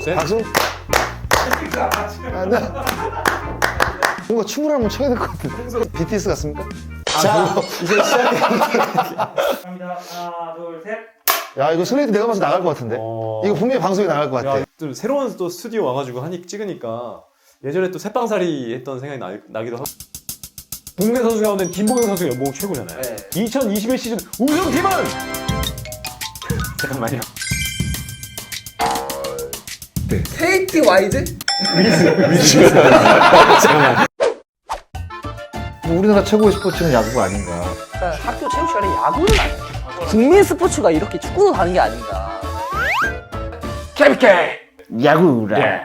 셋. 박수. 뭔가 춤을 한번 춰야 될 것 같은데. BTS 같습니까? 자, 이제 시작해. 갑니다. 하나, 둘, 셋. 야, 이거 슬레이트 내가 봐서 나갈 것 같은데. 이거 분명히 방송에 나갈 것 같아. 야, 또 새로운 또 스튜디오 와가지고 찍으니까 예전에 또 새빵살이 했던 생각이 나기도 하고. 국내 선수 가운데 김보경 선수가 연봉 최고잖아요. 네. 2021 시즌 우승팀은 잠깐만요. KT 와이즈? 잠깐만. 우리나라 최고의 스포츠는 야구가 아닌가. 일단 학교 체육 시간에 야구는 아니에요. 국민 스포츠가 이렇게 축구도 가는 게 아닌가. 재밌게 야구라. 네.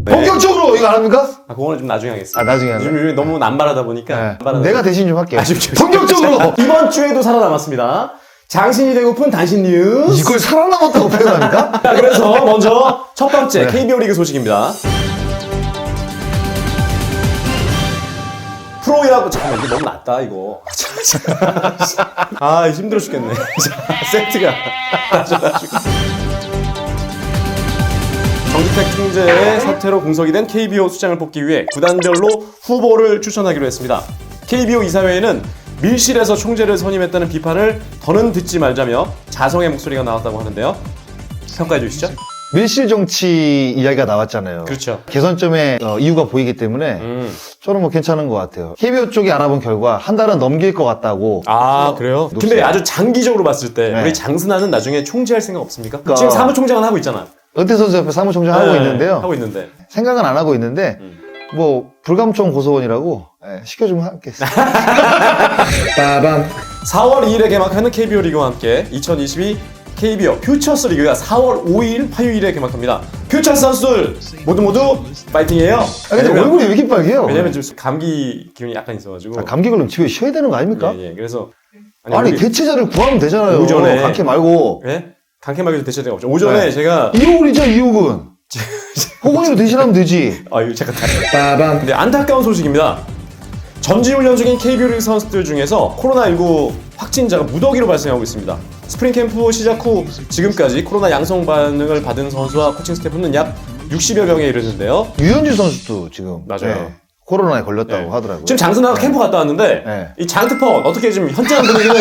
본격적으로 이거 안 합니까? 아, 그거는 좀 나중에 하겠습니다. 아, 나중에 하네. 요즘 너무 남발하다 보니까. 네. 남발하다 내가 보니까. 대신 좀 할게요. 좀 본격적으로. 이번 주에도 살아남았습니다. 장신이 되고픈 단신 뉴스. 이걸 살아남았다고 표현합니까? 자, 그래서 먼저 첫 번째 KBO 리그 소식입니다. 프로야구 잠깐만 이게 너무 낮다 이거. 아 힘들어 죽겠네. 자, 세트가 낮아가지고. 정주택 총재의 사퇴로 공석이 된 KBO 수장을 뽑기 위해 구단별로 후보를 추천하기로 했습니다. KBO 이사회에는 밀실에서 총재를 선임했다는 비판을 더는 듣지 말자며 자성의 목소리가 나왔다고 하는데요. 평가해 주시죠. 밀실 정치 이야기가 나왔잖아요. 그렇죠. 개선점의 이유가 보이기 때문에 저는 뭐 괜찮은 것 같아요. KBO 쪽이 알아본 결과 한 달은 넘길 것 같다고. 아 그래요? 근데 아주 장기적으로 봤을 때 네. 우리 장순환은 나중에 총재할 생각 없습니까? 그러니까. 지금 사무총장은 하고 있잖아. 은퇴 선수 옆에 사무총장 하고 네, 있는데요. 하고 있는데. 생각은 안 하고 있는데 뭐 불감청 고소원이라고 시켜주면 하겠습니다. 빠밤. 4월 2일에 개막하는 KBO 리그와 함께 2022 KBO 퓨처스 리그가 4월 5일 화요일에 개막합니다. 퓨처스 선수들 모두 파이팅이에요. 아, 근데 얼굴이 왜 이렇게 빨개요? 왜냐면 지금 감기 기운이 약간 있어가지고. 감기 걸리면 집에 쉬어야 되는 거 아닙니까? 예, 예. 그래서 아니 우리- 대체자를 구하면 되잖아요. 오전에. 감기 말고. 예? 강캐 말고 대체 데가 없죠. 오전에 네. 제가 이호근이죠, 이호근. 호근이로 대신하면 되지. 아 이거 잠깐 빠밤. 근데 안타까운 소식입니다. 전지훈련 중인 KBO 리그 선수들 중에서 코로나19 확진자가 무더기로 발생하고 있습니다. 스프링 캠프 시작 후 지금까지 코로나 양성 반응을 받은 선수와 코칭 스태프는 약 60여 명에 이르는데요. 유현진 선수도 지금 맞아요. 코로나에 걸렸다고 네. 하더라고요. 지금 장순아가 캠프 갔다 왔는데 네. 이 장트펀 어떻게 지금 현장 분위기는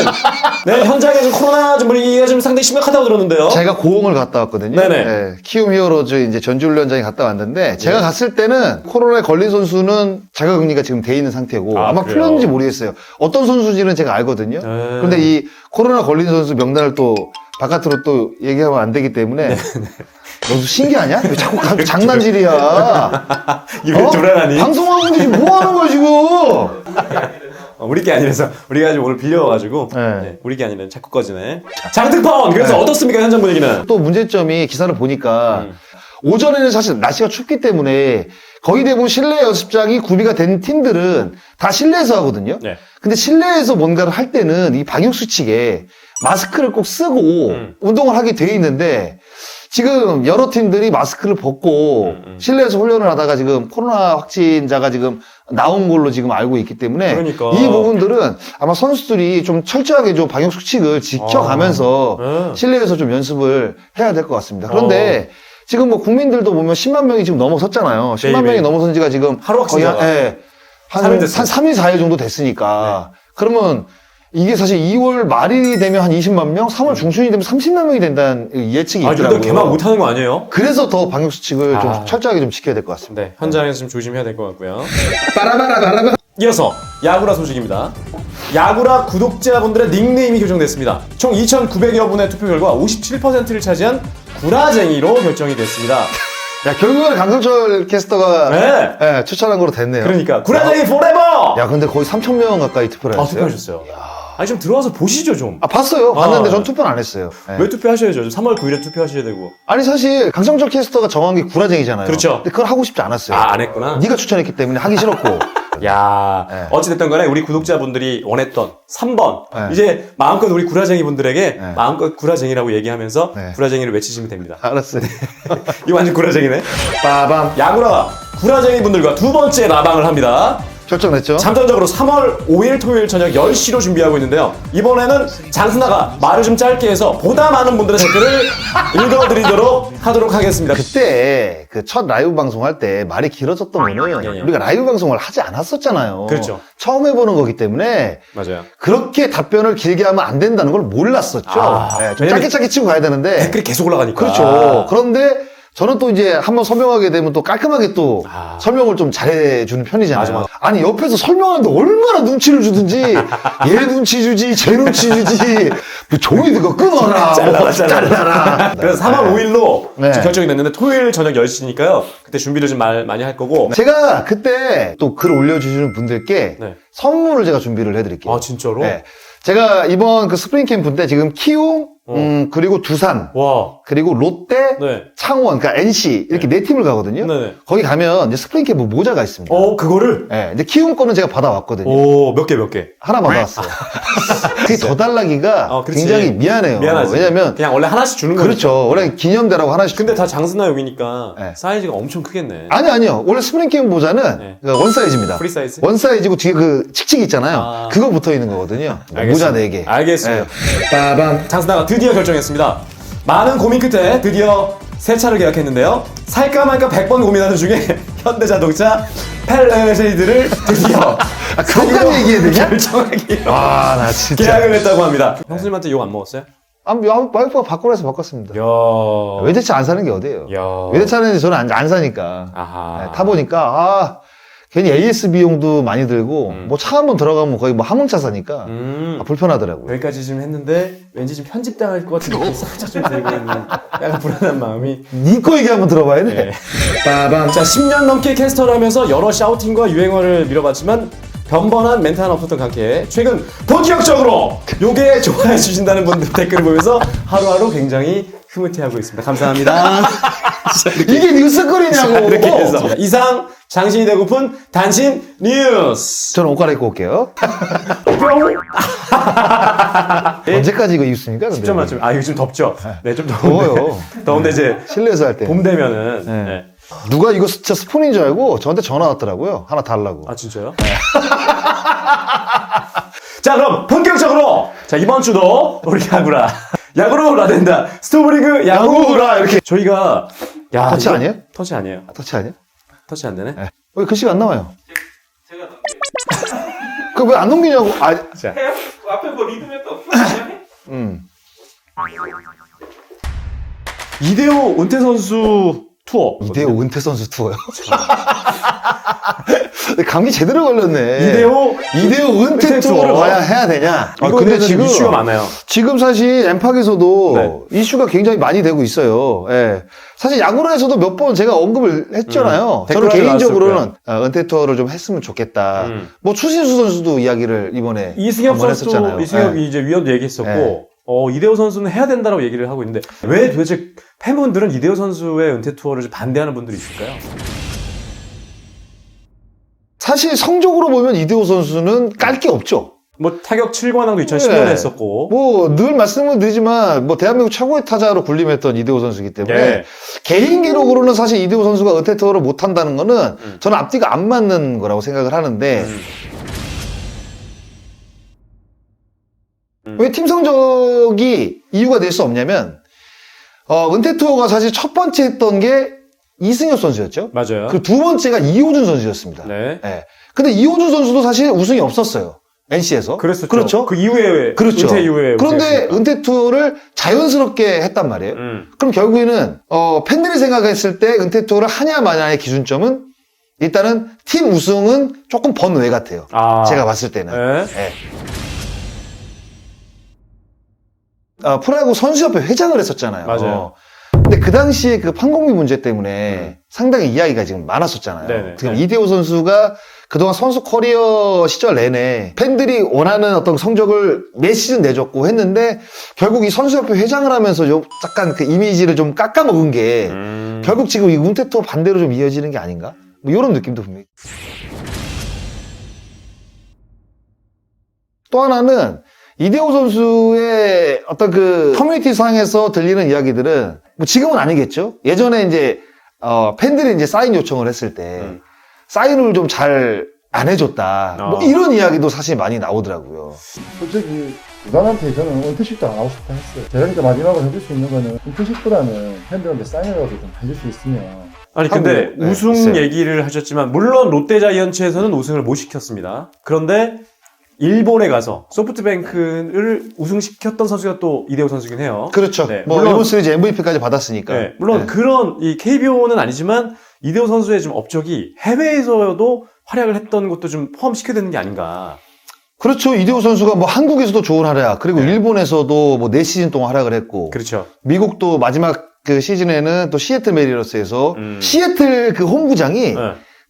네, 현장에 좀 코로나 좀 분위기가 좀 상당히 심각하다고 들었는데요. 제가 고흥을 갔다 왔거든요. 네네. 네, 키움 히어로즈 이제 전지훈련장에 갔다 왔는데 제가 갔을 때는 코로나에 걸린 선수는 자가격리가 지금 돼 있는 상태고 아, 아마 그래요? 풀렸는지 모르겠어요. 어떤 선수인지는 제가 알거든요. 근데 이 코로나 걸린 선수 명단을 또 바깥으로 또 얘기하면 안 되기 때문에 너도 신기하냐? 왜 자꾸 장난질이야? 이게 왜 돌아가니? 방송하고 있는데 지금 뭐 하는 거야 지금? 우리 게 아니라서 우리가 지금 오늘 빌려와가지고 네. 네, 우리 게 아니라 자꾸 꺼지네. 장특펀 그래서 어떻습니까 현장 분위기는? 또 문제점이 기사를 보니까 오전에는 사실 날씨가 춥기 때문에 거의 대부분 실내 연습장이 구비가 된 팀들은 다 실내에서 하거든요. 네. 근데 실내에서 뭔가를 할 때는 이 방역수칙에 마스크를 꼭 쓰고 운동을 하게 돼 있는데 지금 여러 팀들이 마스크를 벗고 실내에서 훈련을 하다가 지금 코로나 확진자가 지금 나온 걸로 지금 알고 있기 때문에 그러니까. 이 부분들은 아마 선수들이 좀 철저하게 좀 방역수칙을 지켜가면서 실내에서 좀 연습을 해야 될 것 같습니다. 그런데 지금 뭐 국민들도 보면 10만 명이 지금 넘어섰잖아요. 10만 매일매일. 명이 넘어선 지가 지금 하루 확진자가. 거의 한 3일 됐어요. 3일, 4일 정도 됐으니까. 그러면 이게 사실 2월 말이 되면 한 20만 명, 3월 중순이 되면 30만 명이 된다는 예측이 아 있더라고요. 이거 개막 못하는 거 아니에요? 그래서 더 방역수칙을 좀 아. 철저하게 좀 지켜야 될 것 같습니다. 네 현장에서 좀 조심해야 될 것 같고요. 이어서 야구라 소식입니다. 야구라 구독자분들의 닉네임이 교정됐습니다. 총 2,900여 분의 투표 결과 57%를 차지한 구라쟁이로 결정이 됐습니다. 야, 결국은 강성철 캐스터가 네. 예, 추천한 거로 됐네요. 그러니까 구라쟁이 포레버! 야, 근데 거의 3,000명 가까이 투표를 아 했어요. 투표하셨어요. 아니 좀 들어와서 보시죠 좀. 아, 봤어요. 아, 봤는데 네. 전 투표는 안 했어요. 예. 왜 투표하셔야죠? 3월 9일에 투표하셔야 되고. 아니, 사실 강성철 캐스터가 정한 게 구라쟁이잖아요. 그렇죠. 근데 그걸 하고 싶지 않았어요. 아 안 했구나. 네가 추천했기 때문에 하기 싫었고. 야 네. 어찌됐든 간에 우리 구독자분들이 원했던 3번 네. 이제 마음껏 우리 구라쟁이 분들에게 네. 마음껏 구라쟁이라고 얘기하면서 네. 구라쟁이를 외치시면 됩니다. 알았어요. 이거 완전 구라쟁이네. 빠밤. 야구라 구라쟁이 분들과 두 번째 라방을 합니다. 결정냈죠. 잠정적으로 3월 5일 토요일 저녁 10시로 준비하고 있는데요. 이번에는 장순아가 말을 좀 짧게 해서 보다 많은 분들의 댓글을 읽어드리도록 하도록 하겠습니다. 그때 그 첫 라이브 방송할 때 말이 길어졌던 거는 예. 우리가 라이브 방송을 하지 않았었잖아요. 그렇죠. 처음 해보는 거기 때문에 맞아요. 그렇게 답변을 길게 하면 안 된다는 걸 몰랐었죠. 아, 네, 좀 왜냐면 짧게 치고 가야 되는데. 댓글이 계속 올라가니까. 그렇죠. 그런데 저는 또 이제 한번 설명하게 되면 또 깔끔하게 또 설명을 좀 잘해주는 편이잖아요. 맞아, 맞아. 아니 옆에서 설명하는데 얼마나 눈치를 주든지 얘 눈치 주지 쟤 눈치 주지 뭐 종이 그거 끊어라 잘라라. 그래서 3월 5일로 네. 결정이 됐는데 토요일 저녁 10시니까요. 그때 준비를 좀 많이 할 거고. 제가 그때 또 글 올려주시는 분들께 네. 선물을 제가 준비를 해드릴게요. 아 진짜로? 네. 제가 이번 그 스프링 캠프 때 지금 키움, 그리고 두산, 와. 그리고 롯데, 네. 창원, 그러니까 NC 이렇게 네 팀을 가거든요. 네네. 거기 가면 이제 스프링 캠프 모자가 있습니다. 그거를? 네, 이제 키움 거는 제가 받아왔거든요. 몇 개? 하나 받아왔어요. 그게 더 달라기가 그렇지. 굉장히 미안해요. 미안하지. 왜냐면 그냥 원래 하나씩 주는 거죠. 그렇죠. 원래 기념대라고 하나씩. 근데 다 장스나 용이니까 네. 사이즈가 엄청 크겠네. 아니요. 원래 스프링 캠프 모자는 네. 그러니까 원 사이즈입니다. 프리 사이즈? 원 사이즈고 뒤에 그 칙칙 있잖아요. 아. 그거 붙어 있는 거거든요. 모자 4개. 알겠습니다. 빠밤. 장스나가 드디어 결정했습니다. 많은 고민 끝에 드디어 새 차를 계약했는데요. 살까 말까 100번 고민하는 중에 현대자동차 펠레세이드를 드디어 그것까지 얘기해야 되냐? 결정하기로 와, 나 진짜. 계약을 했다고 합니다. 형수님한테 욕 안 먹었어요? 와이프가 바꾸라 해서 바꿨습니다. 야. 외제차 안 사는 게 어디예요? 야. 외제차는 저는 안 사니까. 아하. 네, 타보니까, 괜히 AS 비용도 많이 들고, 뭐 차 한 번 들어가면 거의 뭐 화물차 사니까, 불편하더라고요. 여기까지 지금 했는데 왠지 좀 편집당할 것 같은 느낌이 살짝 좀 들고 있는 약간 불안한 마음이. 니꺼 얘기 한번 들어봐야 돼. 네. 자, 10년 넘게 캐스터를 하면서 여러 샤우팅과 유행어를 밀어봤지만 변번한 멘트 하나 없었던 관계에 최근 본격적으로 요게 좋아해 주신다는 분들 댓글을 보면서 하루하루 굉장히 흐뭇해하고 있습니다. 감사합니다. 이게 뉴스거리냐고. 이렇게 해서 이상 장신이 되고픈 단신 뉴스. 저는 옷 갈아입고 올게요. 언제까지 이거 입습니까? 근데? 10점 만점. 이거 좀 덥죠? 네, 좀 더워요. 더운데. 더운데 이제 실내에서 할 때. 봄 되면은. 네. 네. 누가 이거 진짜 스폰인 줄 알고 저한테 전화 왔더라고요. 하나 달라고. 아, 진짜요? 자, 그럼 본격적으로 자, 이번 주도 우리 야구로 라덴다 스토브리그 야구라 이렇게 저희가 터치 이거- 아니에요? 터치 아니에요. 터치 아니야? 터치 안 되네. 네. 왜 글씨가 안 나와요? 제가 넘겨요. 그 왜 안 넘기냐고. 자, 해요? 앞에 뭐 리드맵도 없어? 그냥 해? 이대호 은퇴 선수 투어. 이대호 은퇴 선수 투어요. 감기 제대로 걸렸네. 이대호 은퇴 은퇴 투어를 투어. 과연 해야 되냐? 근데 지금 이슈가 많아요. 지금 사실 엠팍에서도 이슈가 굉장히 많이 되고 있어요. 예. 사실 야구로에서도 몇 번 제가 언급을 했잖아요. 저는 댓글에 개인적으로는 은퇴 투어를 좀 했으면 좋겠다. 뭐 추신수 선수도 이야기를 이번에 이승엽 한번 선수도 했었잖아요. 이승엽이 예. 이제 위원도 얘기했었고 네. 이대호 선수는 해야 된다라고 얘기를 하고 있는데 왜 도대체 팬분들은 이대호 선수의 은퇴 투어를 좀 반대하는 분들이 있을까요? 사실 성적으로 보면 이대호 선수는 깔 게 없죠. 뭐 타격 7관왕도 2010년에 네. 했었고 뭐 늘 말씀을 드리지만 뭐 대한민국 최고의 타자로 군림했던 이대호 선수이기 때문에 네. 개인 기록으로는 사실 이대호 선수가 은퇴 투어를 못 한다는 거는 저는 앞뒤가 안 맞는 거라고 생각을 하는데 왜 팀 성적이 이유가 될 수 없냐면 은퇴 투어가 사실 첫 번째 했던 게 이승엽 선수였죠. 맞아요. 그리고 두 번째가 이호준 선수였습니다. 네. 예. 근데 이호준 선수도 사실 우승이 없었어요. NC에서. 그랬었죠. 그렇죠. 그 이후에 그렇죠. 은퇴 이후에 그런데 은퇴했으니까. 은퇴 투어를 자연스럽게 했단 말이에요. 그럼 결국에는 팬들이 생각했을 때 은퇴 투어를 하냐 마냐의 기준점은 일단은 팀 우승은 조금 번외 같아요. 제가 봤을 때는. 네. 예. 프로야구 선수협회 회장을 했었잖아요. 맞아요. 근데 그 당시에 그 판공비 문제 때문에 상당히 이야기가 지금 많았었잖아요. 네네. 지금 네. 이대호 선수가 그동안 선수 커리어 시절 내내 팬들이 원하는 어떤 성적을 매 시즌 내줬고 했는데 결국 이 선수협회 회장을 하면서 좀 약간 그 이미지를 좀 깎아먹은 게 결국 지금 이 은퇴 투어 반대로 좀 이어지는 게 아닌가? 뭐 이런 느낌도 분명히. 또 하나는 이대호 선수의 어떤 그 커뮤니티 상에서 들리는 이야기들은 뭐 지금은 아니겠죠. 예전에 이제 팬들이 이제 사인 요청을 했을 때 사인을 좀 잘 안 해줬다. 어. 뭐 이런 이야기도 사실 많이 나오더라고요. 솔직히 구단한테 저는 은퇴식도 안 하고 싶다 했어요. 제가 마지막으로 해줄 수 있는 거는 은퇴식보다는 팬들한테 사인이라도 좀 해줄 수 있으면. 아니 근데 네, 우승 있어요. 얘기를 하셨지만 물론 롯데자이언츠에서는 우승을 못 시켰습니다. 그런데 일본에 가서 소프트뱅크를 우승시켰던 선수가 또 이대호 선수긴 해요. 그렇죠. 네, 뭐 물론- 일본 시리즈 MVP까지 받았으니까. 네, 물론 네. 그런 이 KBO는 아니지만 이대호 선수의 좀 업적이 해외에서도 활약을 했던 것도 좀 포함시켜야 되는 게 아닌가. 그렇죠. 이대호 선수가 뭐 한국에서도 좋은 활약, 그리고 네. 일본에서도 뭐 4시즌 동안 활약을 했고, 그렇죠. 미국도 마지막 그 시즌에는 또 시애틀 메리너스에서 시애틀 그 홈구장이 네.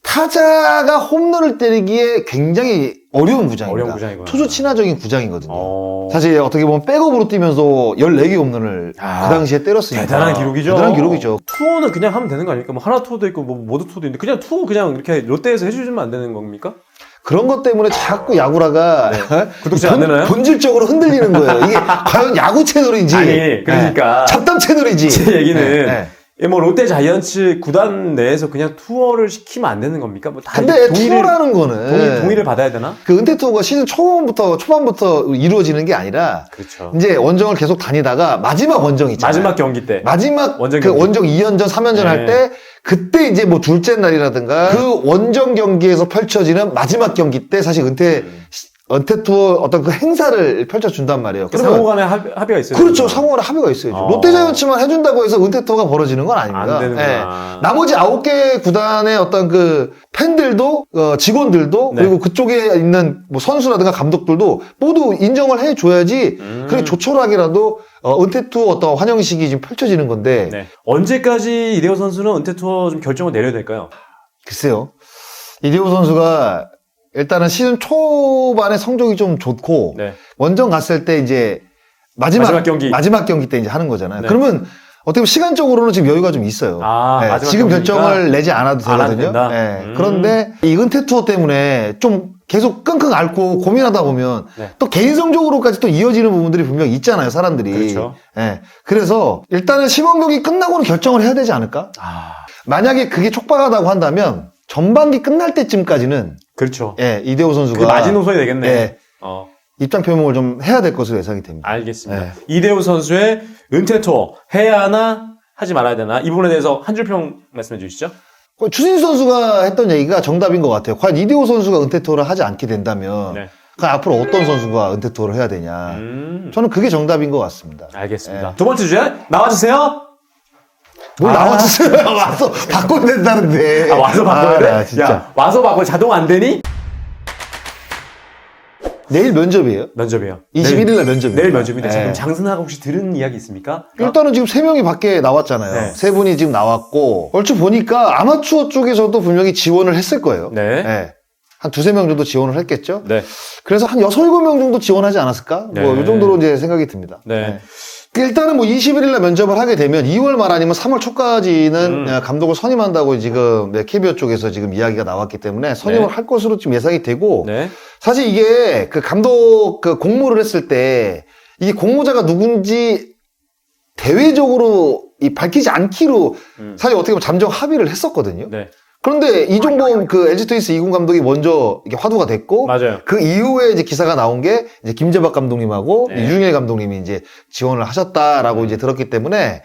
타자가 홈런을 때리기에 굉장히 어려운 구장입니다. 어려운 구장이구나. 투수 친화적인 구장이거든요. 어... 사실 어떻게 보면 백업으로 뛰면서 14개 홈런을 아, 그 당시에 때렸으니까. 대단한 기록이죠. 대단한 기록이죠. 투어는 그냥 하면 되는 거 아닙니까? 뭐 하나 투어도 있고 뭐 모두 투어도 있는데 그냥 투어 그냥 이렇게 롯데에서 해주시면 안 되는 겁니까? 그런 것 때문에 자꾸 야구라가 네. 구독자 안 되나요? 본질적으로 흔들리는 거예요. 이게 과연 야구 채널인지, 아니, 그러니까. 잡담 채널인지. 제 얘기는 네, 네. 뭐 롯데 자이언츠 구단 내에서 그냥 투어를 시키면 안 되는 겁니까? 뭐 다 근데 동의를, 투어라는 거는 동의를 받아야 되나? 그 은퇴 투어가 시즌 초반부터 이루어지는 게 아니라 그렇죠. 이제 원정을 계속 다니다가 마지막 원정 있잖아요. 마지막 경기 때. 마지막 원정 그 경기. 원정 2연전, 3연전 네. 할 때 그때 이제 뭐 둘째 날이라든가 그 원정 경기에서 펼쳐지는 마지막 경기 때 사실 은퇴 투어 어떤 그 행사를 펼쳐준단 말이에요. 그러면 상호 간에 합의가 있어요. 그렇죠. 상호간에 합의가 있어야죠. 어. 롯데자이언츠만 해준다고 해서 은퇴 투어가 벌어지는 건 아닙니다. 안 되는구나. 나머지 9개 구단의 어떤 그 팬들도 직원들도 네. 그리고 그쪽에 있는 뭐 선수라든가 감독들도 모두 인정을 해줘야지 그래 조촐하게라도 은퇴 투어 어떤 환영식이 지금 펼쳐지는 건데 네. 언제까지 이대호 선수는 은퇴 투어 좀 결정을 내려야 될까요? 글쎄요. 이대호 선수가 일단은 시즌 초반에 성적이 좀 좋고 네. 원정 갔을 때 이제 마지막 경기 때 이제 하는 거잖아요. 네. 그러면 어떻게 보면 시간적으로는 지금 여유가 좀 있어요. 아, 네, 마지막 지금 경기니까? 결정을 내지 않아도 안 해도 되거든요. 된다? 네, 그런데 이 은퇴 투어 때문에 좀 계속 끙끙 앓고 고민하다 보면 네. 또 개인 성적으로까지 또 이어지는 부분들이 분명히 있잖아요, 사람들이. 그렇죠. 네, 그래서 일단은 시범 경기 끝나고는 결정을 해야 되지 않을까? 아, 만약에 그게 촉박하다고 한다면 전반기 끝날 때쯤까지는 그렇죠. 예, 이대호 선수가 그 마지노선이 되겠네. 예, 어, 입장 표명을 좀 해야 될 것으로 예상이 됩니다. 알겠습니다. 네. 이대호 선수의 은퇴 투어 해야 하나 하지 말아야 되나 이 부분에 대해서 한 줄 평 말씀해 주시죠. 추신수 선수가 했던 얘기가 정답인 것 같아요. 과연 이대호 선수가 은퇴 투어를 하지 않게 된다면 네. 과연 앞으로 어떤 선수가 은퇴 투어를 해야 되냐. 저는 그게 정답인 것 같습니다. 알겠습니다. 예. 두 번째 주제 나와주세요. 뭘 나와주세요. 와서 바꿔야 된다는데. 아, 와서 바꿔야 돼? 나 진짜. 야, 와서 바꿔 자동 안 되니? 내일 면접이에요. 면접이에요. 21일 날 면접이에요. 내일 면접인데 예. 지금 장승하고 혹시 들은 이야기 있습니까? 일단은 지금 3명이 밖에 나왔잖아요. 네. 3분이 지금 나왔고 얼추 보니까 아마추어 쪽에서도 분명히 지원을 했을 거예요. 네. 예. 한 2-3명 정도 지원을 했겠죠. 네. 그래서 한 6-7명 정도 지원하지 않았을까? 네. 뭐 이 정도로 이제 생각이 듭니다. 네. 일단은 뭐 21일 날 면접을 하게 되면 2월 말 아니면 3월 초까지는 감독을 선임한다고 지금 KBO 쪽에서 지금 이야기가 나왔기 때문에 선임을 네. 할 것으로 지금 예상이 되고 네. 사실 이게 그 감독 그 공모를 했을 때 이게 공모자가 누군지 대외적으로 밝히지 않기로 사실 어떻게 보면 잠정 합의를 했었거든요. 네. 그런데 이종범 그 LG 트윈스 2군 감독이 먼저 이게 화두가 됐고 맞아요. 그 이후에 이제 기사가 나온 게 이제 김재박 감독님하고 네. 유중일 감독님이 이제 지원을 하셨다라고 이제 들었기 때문에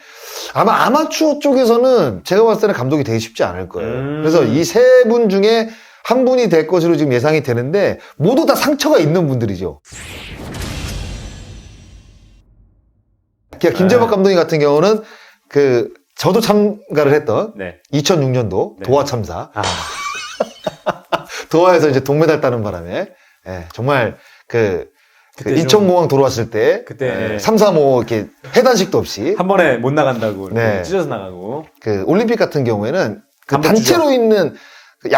아마 아마추어 쪽에서는 제가 봤을 때는 감독이 되기 쉽지 않을 거예요. 그래서 이 세 분 중에 한 분이 될 것으로 지금 예상이 되는데 모두 다 상처가 있는 분들이죠. 김재박 감독님 같은 경우는 그 저도 참가를 했던 네. 2006년도 네. 도하 참사. 아, 도하에서 이제 동메달 따는 바람에 예, 정말 그 그때 인천공항 돌아왔을 때 그때 예, 3-3-5 이렇게 해단식도 없이 한 번에 못 나간다고 이렇게 네. 찢어서 나가고. 그 올림픽 같은 경우에는 그 감독 단체로 주죠. 있는 그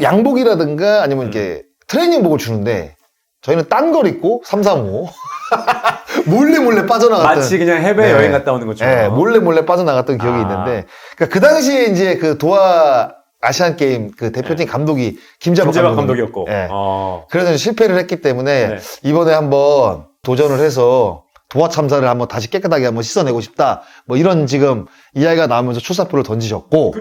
양복이라든가 아니면 이렇게 트레이닝복을 주는데 저희는 딴 걸 입고 3-3-5 몰래 빠져나갔던 마치 그냥 해외 네. 여행 갔다 오는 것처럼. 예, 몰래 빠져나갔던 기억이 아. 있는데 그러니까 그 당시에 이제 그 도하 아시안 게임 그 대표팀 감독이 김재박 감독이었고. 예. 어. 그래서 실패를 했기 때문에 네. 이번에 한번 도전을 해서 도하 참사를 한번 다시 깨끗하게 한번 씻어내고 싶다. 뭐 이런 지금 이야기가 나오면서 출사표를 던지셨고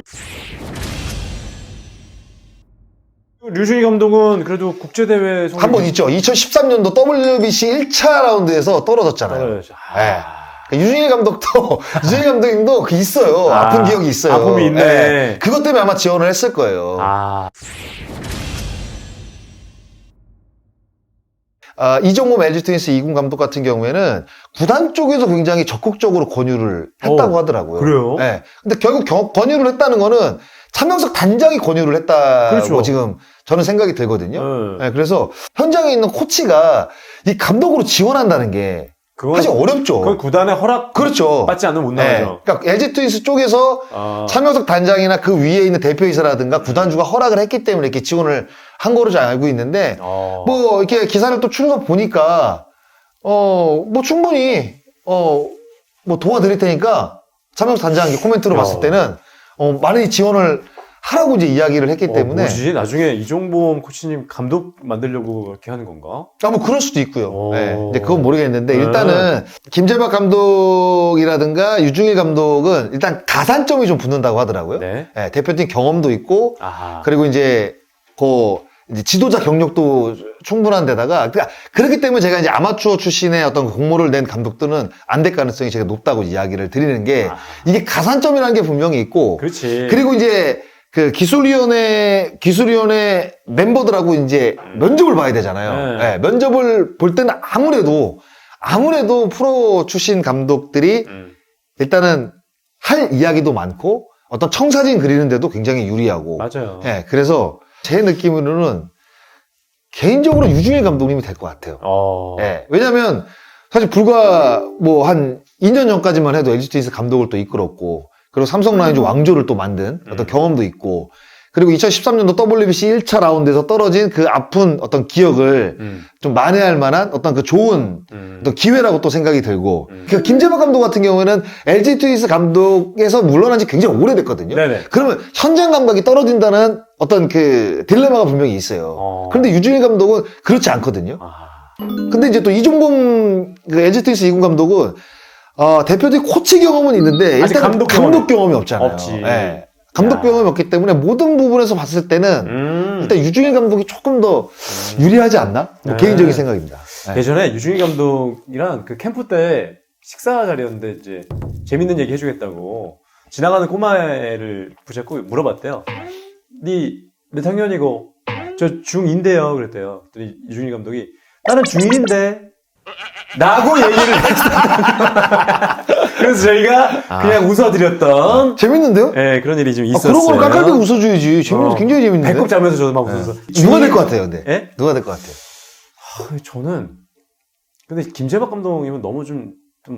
류중희 감독은 그래도 국제대회 한 번 있죠. 2013년도 WBC 1차 라운드에서 떨어졌잖아요. 네. 유중일 감독도, 유중일 감독님도 있어요. 아픈 기억이 있어요. 아픔이 있네. 네. 그것 때문에 아마 지원을 했을 거예요. 이종범 LG 트윈스 2군 감독 같은 경우에는 구단 쪽에서 굉장히 적극적으로 권유를 했다고 하더라고요. 그래요? 네. 근데 결국 권유를 했다는 거는 차명석 단장이 권유를 했다고 그렇죠. 지금 저는 생각이 들거든요. 네, 그래서 현장에 있는 코치가 이 감독으로 지원한다는 게 사실 어렵죠. 그건 구단의 허락 그렇죠. 받지 않으면 못 나가죠. 그러니까 LG 트윈스 쪽에서 차명석 단장이나 그 위에 있는 대표이사라든가 구단주가 허락을 했기 때문에 이렇게 지원을 한 거로 잘 알고 있는데 뭐 이렇게 기사를 또 추려서 보니까 뭐 충분히 뭐 도와드릴 테니까 차명석 단장 코멘트로 봤을 때는 많이 지원을 하라고 이제 이야기를 했기 때문에. 뭐지? 나중에 이종범 코치님 감독 만들려고 그렇게 하는 건가? 뭐 그럴 수도 있고요. 네. 이제 그건 모르겠는데 일단은 김재박 감독이라든가 유중일 감독은 일단 가산점이 좀 붙는다고 하더라고요. 네. 네, 대표팀 경험도 있고 아하. 그리고 이제 이제 지도자 경력도 충분한 데다가 그렇기 때문에 제가 이제 아마추어 출신의 어떤 공모를 낸 감독들은 안 될 가능성이 제가 높다고 이야기를 드리는 게 이게 가산점이라는 게 분명히 있고 그렇지. 그리고 이제 그 기술위원회 멤버들하고 이제 면접을 봐야 되잖아요. 네. 네, 면접을 볼 때는 아무래도 프로 출신 감독들이 일단은 할 이야기도 많고 어떤 청사진 그리는데도 굉장히 유리하고. 맞아요. 네, 그래서 제 느낌으로는 개인적으로 유중일 감독님이 될 것 같아요. 네, 왜냐면 사실 불과 뭐 한 2년 전까지만 해도 LG 트윈스 감독을 또 이끌었고 그리고 삼성 라이온즈 왕조를 또 만든 어떤 경험도 있고 그리고 2013년도 WBC 1차 라운드에서 떨어진 그 아픈 어떤 기억을 좀 만회할 만한 어떤 그 좋은 어떤 기회라고 또 생각이 들고 그 김재박 감독 같은 경우에는 LG 트윈스 감독에서 물러난 지 굉장히 오래됐거든요. 네네. 그러면 현장 감각이 떨어진다는 어떤 그 딜레마가 분명히 있어요. 그런데 유중일 감독은 그렇지 않거든요. 근데 이제 또 이종범 그 LG 트윈스 2군 감독은 대표팀 코치 경험은 있는데 아직 일단 감독 경험이 없잖아요. 없지. 네. 감독 경험이 없기 때문에 모든 부분에서 봤을 때는 일단 유중일 감독이 조금 더 유리하지 않나? 뭐 개인적인 생각입니다. 네. 예전에 유중희 감독이랑 그 캠프 때 식사 자리였는데 이제 재밌는 얘기 해주겠다고 지나가는 꼬마애를 붙잡고 물어봤대요. 니 몇 학년이고? 저 중2인데요. 그랬대요. 그랬더니 유중희 감독이 나는 중1인데 라고 얘기를 했어요. 그래서 저희가 그냥 웃어드렸던 재밌는데요? 네, 그런 일이 좀 있었어요. 그런 걸 깔깔대고 웃어줘야지. 굉장히 재밌는데. 배꼽 잡으면서 저도 막 웃어서. 누가 될 것 같아요, 근데? 예? 누가 될 것 같아요? 저는 근데 김재박 감독님은 너무 좀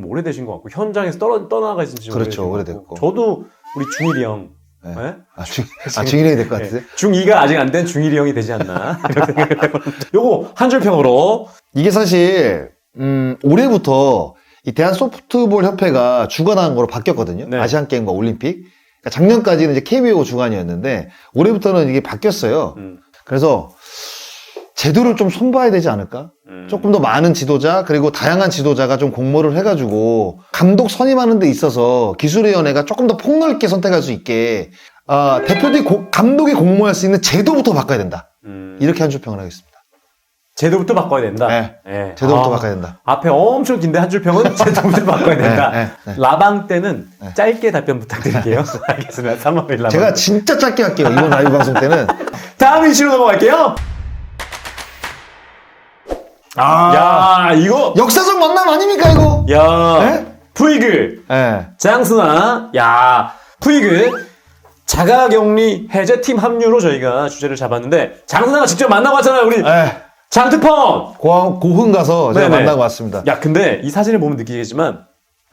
오래되신 것 같고 현장에서 떠나가신 지 그렇죠, 오래되신 것 같고. 오래됐고. 저도 우리 중일이 형 네. 네? 중일이 될 것 같으세요? 중2가 아직 안 된 중일이 형이 되지 않나 이런 생각을 해보는데 요거 한 줄 평으로 이게 사실 올해부터 이 대한소프트볼 협회가 주관하는 거로 바뀌었거든요. 네. 아시안 게임과 올림픽. 그러니까 작년까지는 이제 KBO 주관이었는데 올해부터는 이게 바뀌었어요. 그래서 제도를 좀 손봐야 되지 않을까? 조금 더 많은 지도자 그리고 다양한 지도자가 좀 공모를 해가지고 감독 선임하는 데 있어서 기술위원회가 조금 더 폭넓게 선택할 수 있게 대표팀 감독이 공모할 수 있는 제도부터 바꿔야 된다. 이렇게 한 줄 평을 하겠습니다. 제도부터 바꿔야 된다. 네. 네. 제도부터 바꿔야 된다. 앞에 엄청 긴데 한 줄 평은 제도부터 바꿔야 된다. 네. 라방 때는 짧게 답변 부탁드릴게요. 알겠습니다. 3번 라방. 제가 진짜 짧게 할게요. 이번 라이브 방송 때는. 다음 이슈로 넘어갈게요. 야, 이거. 역사적 만남 아닙니까, 이거? 야, 네? 푸이그, 네. 장순아, 야, 푸이그, 자가격리 해제팀 합류로 저희가 주제를 잡았는데, 장순아가 직접 만나고 왔잖아요, 우리. 네. 장특펑! 고흥 가서 제가 네네. 만나고 왔습니다. 야, 근데 이 사진을 보면 느끼겠지만,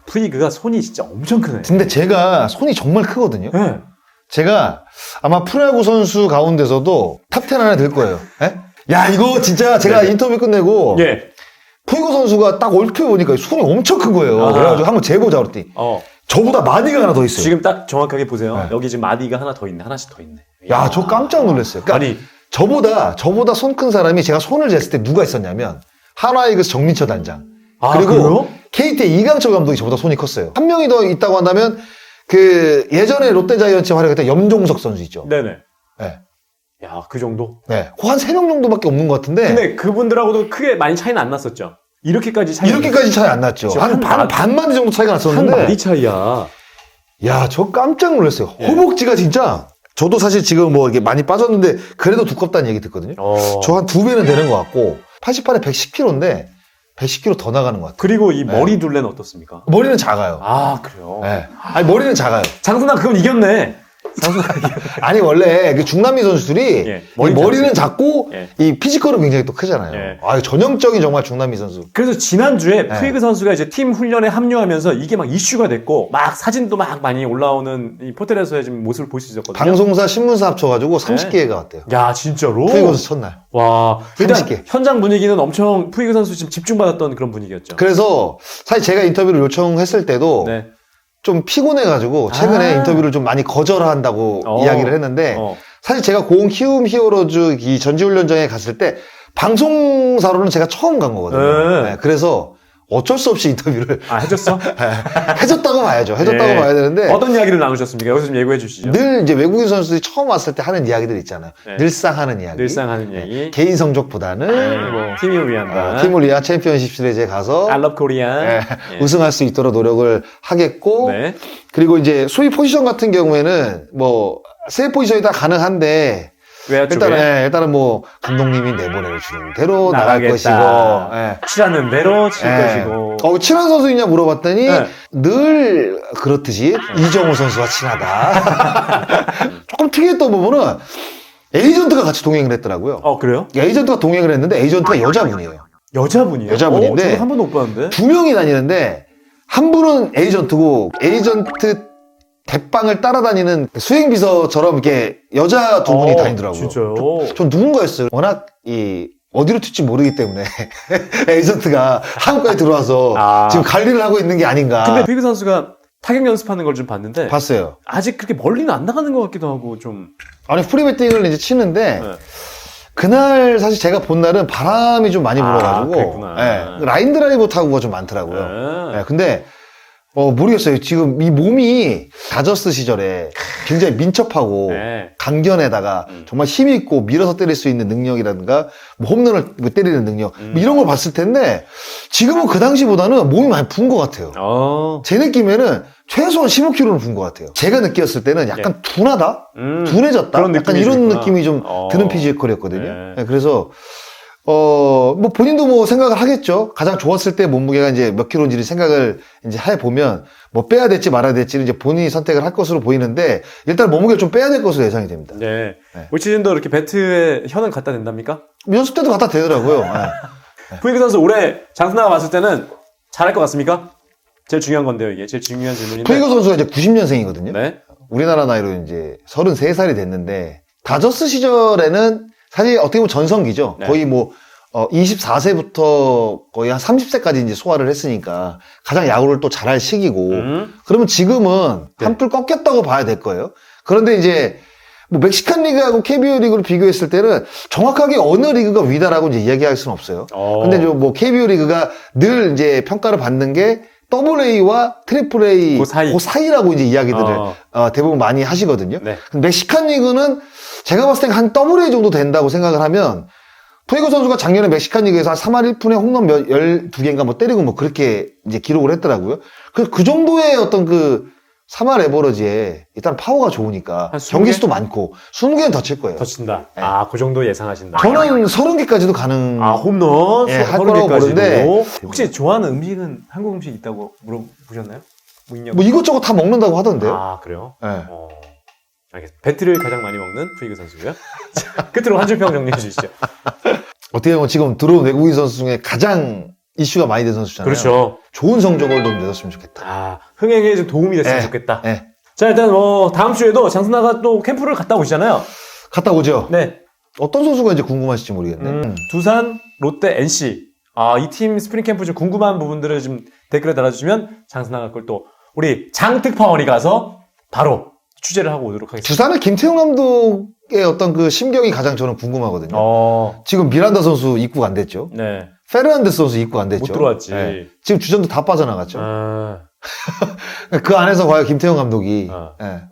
푸이그가 손이 진짜 엄청 크네. 근데 제가 손이 정말 크거든요. 네. 제가 아마 프로야구 선수 가운데서도 탑10 안에 들 거예요. 예? 야, 이거 진짜 제가 인터뷰 끝내고 예. 푸이그 선수가 딱 얼핏 보니까 손이 엄청 큰 거예요. 아하. 그래가지고 한번 재보자 그랬더니 저보다 마디가 하나 더 있어요. 지금 딱 정확하게 보세요. 네. 여기 지금 마디가 하나 더 있네. 하나씩 더 있네. 야, 저 깜짝 놀랐어요. 그러니까 아니, 저보다 손 큰 사람이 제가 손을 쟀을 때 누가 있었냐면 하나이글스 정민철 단장. 아, 그리고 그래요? KT의 이강철 감독이 저보다 손이 컸어요. 한 명이 더 있다고 한다면 그 예전에 롯데자이언츠 활약했던 염종석 선수 있죠. 네네. 예. 야, 그 정도? 네. 한 3명 정도밖에 없는 것 같은데. 근데 그분들하고도 크게 많이 차이는 안 났었죠. 이렇게까지 차이. 이렇게까지 차이 안 났죠. 지금 한 반 마디 정도 차이가 한 났었는데. 마디 차이야. 야, 저 깜짝 놀랐어요. 예. 허벅지가 진짜, 저도 사실 지금 뭐 이게 많이 빠졌는데, 그래도 두껍다는 얘기 듣거든요. 저 한 2배는 되는 것 같고, 88에 110kg인데, 110kg 더 나가는 것 같아요. 그리고 이 머리 둘레는 어떻습니까? 머리는 작아요. 아, 그래요? 네. 아니, 머리는 작아요. 장순아, 그건 이겼네. 아니, 원래 그 중남미 선수들이 예, 이 머리는 작고, 예. 이 피지컬은 굉장히 또 크잖아요. 예. 아, 전형적인 정말 중남미 선수. 그래서 지난주에 네. 푸이그 선수가 이제 팀 훈련에 합류하면서 이게 막 이슈가 됐고, 막 사진도 막 많이 올라오는 이 포텔에서의 지금 모습을 볼 수 있었거든요. 방송사, 신문사 합쳐가지고 30개가 왔대요. 야, 진짜로? 푸이그 선수 첫날. 와, 일단 30개. 현장 분위기는 엄청 푸이그 선수 지금 집중받았던 그런 분위기였죠. 그래서 사실 제가 인터뷰를 요청했을 때도 네. 좀 피곤해가지고 최근에 아. 인터뷰를 좀 많이 거절한다고 이야기를 했는데 어. 사실 제가 고흥 키움 히어로즈 이 전지훈련장에 갔을 때 방송사로는 제가 처음 간 거거든요. 네. 네, 그래서 어쩔 수 없이 인터뷰를 아, 해줬어? 해줬다고 봐야죠. 해줬다고 예. 봐야 되는데 어떤 이야기를 나누셨습니까? 여기서 좀 예고해 주시죠. 늘 이제 외국인 선수들이 처음 왔을 때 하는 이야기들 있잖아요. 네. 늘상 하는 이야기. 늘상 하는 얘기. 개인 성적보다는 뭐 팀을 위한다. 팀을 위한 챔피언십 시리즈에 가서 I love Korean. 예, 우승할 수 있도록 노력을 하겠고 네. 그리고 이제 소위 포지션 같은 경우에는 뭐 세 포지션이 다 가능한데 외야쪽에 일단은 뭐 감독님이 내보내 주는 대로 나갈 나가겠다. 것이고 예. 치라는 대로 칠 예. 것이고. 친한 선수이냐 물어봤더니 네. 늘 그렇듯이 이정우 선수와 친하다. 조금 특이했던 부분은 에이전트가 같이 동행을 했더라고요. 그래요? 에이전트가 동행을 했는데 에이전트가 여자분이에요. 여자분이에요? 여자분인데. 저도 한 번도 못 봤는데. 2명이 다니는데 한 분은 에이전트고 에이전트 대빵을 따라다니는 수행비서처럼 이렇게 여자 2분이 다니더라고요. 진짜요? 전 누군가였어요. 워낙 어디로 튈지 모르기 때문에 에이전트가 한국까지 들어와서 지금 관리를 하고 있는 게 아닌가. 근데 푸이그 선수가 타격 연습하는 걸 좀 봤는데 봤어요. 아직 그렇게 멀리는 안 나가는 것 같기도 하고 좀. 아니 프리배팅을 이제 치는데 네. 그날 사실 제가 본 날은 바람이 좀 많이 불어가지고 그랬구나. 라인 드라이브 타구가 좀 많더라고요. 네. 근데 모르겠어요. 지금 이 몸이 다저스 시절에 굉장히 민첩하고 네. 강견에다가 정말 힘 있고 밀어서 때릴 수 있는 능력이라든가 뭐 홈런을 때리는 능력 뭐 이런 걸 봤을 텐데 지금은 그 당시보다는 몸이 많이 부은 것 같아요. 제 느낌에는 최소한 15kg는 부은 것 같아요. 제가 느꼈을 때는 약간 둔하다? 둔해졌다? 그런 약간 느낌이 이런 있구나. 느낌이 좀 드는 피지컬이었거든요. 네. 네, 그래서 뭐 본인도 뭐 생각을 하겠죠. 가장 좋았을 때 몸무게가 이제 몇 킬로인지를 생각을 이제 해보면 뭐 빼야 될지 말아야 될지는 이제 본인이 선택을 할 것으로 보이는데 일단 몸무게를 좀 빼야 될 것으로 예상이 됩니다. 네. 네. 올 시즌도 이렇게 배트에 현은 갖다 댄답니까? 연습 때도 갖다 대더라고요. 푸이그 선수 올해 장순아가 봤을 때는 잘할 것 같습니까? 제일 중요한 건데요, 이게. 제일 중요한 질문인데. 푸이그 선수가 이제 90년생이거든요. 네. 우리나라 나이로 이제 33살이 됐는데 다저스 시절에는 사실 어떻게 보면 전성기죠. 네. 거의 뭐 24세부터 거의 한 30세까지 이제 소화를 했으니까 가장 야구를 또 잘할 시기고 그러면 지금은 네. 한풀 꺾였다고 봐야 될 거예요. 그런데 이제 뭐 멕시칸 리그하고 KBO 리그를 비교했을 때는 정확하게 어느 리그가 위다라고 이제 이야기할 수는 없어요. 근데 뭐 KBO 리그가 늘 이제 평가를 받는 게 AA와 트리플 A 그 사이. 그 사이라고 이제 이야기들을 대부분 많이 하시거든요. 네. 근데 멕시칸 리그는 제가 봤을 때 한 AA 정도 된다고 생각을 하면 푸이그 선수가 작년에 멕시칸 리그에서 한 3할 1푼에 홈런 12개인가 뭐 때리고 뭐 그렇게 이제 기록을 했더라고요. 그 정도의 어떤 그 3할 에버러지에 일단 파워가 좋으니까 한 20개? 경기 수도 많고 20개는 더 칠 거예요. 더 친다. 네. 그 정도 예상하신다. 저는 30개까지도 가능. 홈런? 예, 할 거라고 30개까지도. 보는데. 혹시 좋아하는 음식은 한국 음식 있다고 물어보셨나요? 뭐 있냐고? 뭐 이것저것 다 먹는다고 하던데요. 그래요? 예. 알겠습니다. 배트를 가장 많이 먹는 푸이그 선수고요. 자, 끝으로 한 줄 평 정리해 주시죠. 어떻게 보면 지금 들어온 외국인 선수 중에 가장 이슈가 많이 된 선수잖아요. 그렇죠. 좋은 성적을 좀 내줬으면 좋겠다. 흥행에 좀 도움이 됐으면 예, 좋겠다. 예. 자, 일단 다음 주에도 장순아가 또 캠프를 갔다 오시잖아요. 갔다 오죠. 네. 어떤 선수가 이제 궁금하실지 모르겠네. 두산, 롯데, NC. 이 팀 스프링 캠프 좀 궁금한 부분들을 좀 댓글에 달아주시면 장순아가 그걸 또 우리 장특파원이 가서 바로 취재를 하고 오도록 하겠습니다. 두산의 김태형 감독의 어떤 그 심경이 가장 저는 궁금하거든요. 지금 미란다 선수 입국 안 됐죠. 네. 페르난데스 선수 입국 안 됐죠. 못 들어왔지. 예. 지금 주전도 다 빠져나갔죠. 그 안에서 과연 김태형 감독이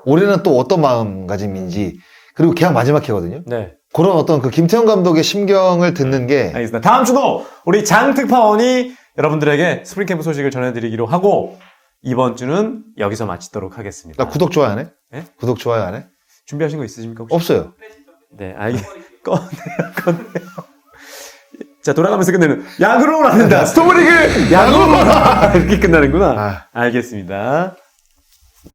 올해는 또 어떤 마음가짐인지 그리고 계약 마지막 해거든요. 네. 그런 어떤 그 김태형 감독의 심경을 듣는 게 알겠습니다. 다음 주도 우리 장특파원이 여러분들에게 스프링 캠프 소식을 전해드리기로 하고 이번 주는 여기서 마치도록 하겠습니다. 나 구독 좋아요 안 해? 네? 구독 좋아요 안 해? 준비하신 거 있으십니까? 혹시? 없어요. 네, 꺼내요. 자, 돌아가면서 끝내는 야구로 나는다. 스토브리그 야구로 이렇게 끝나는구나. 아. 알겠습니다.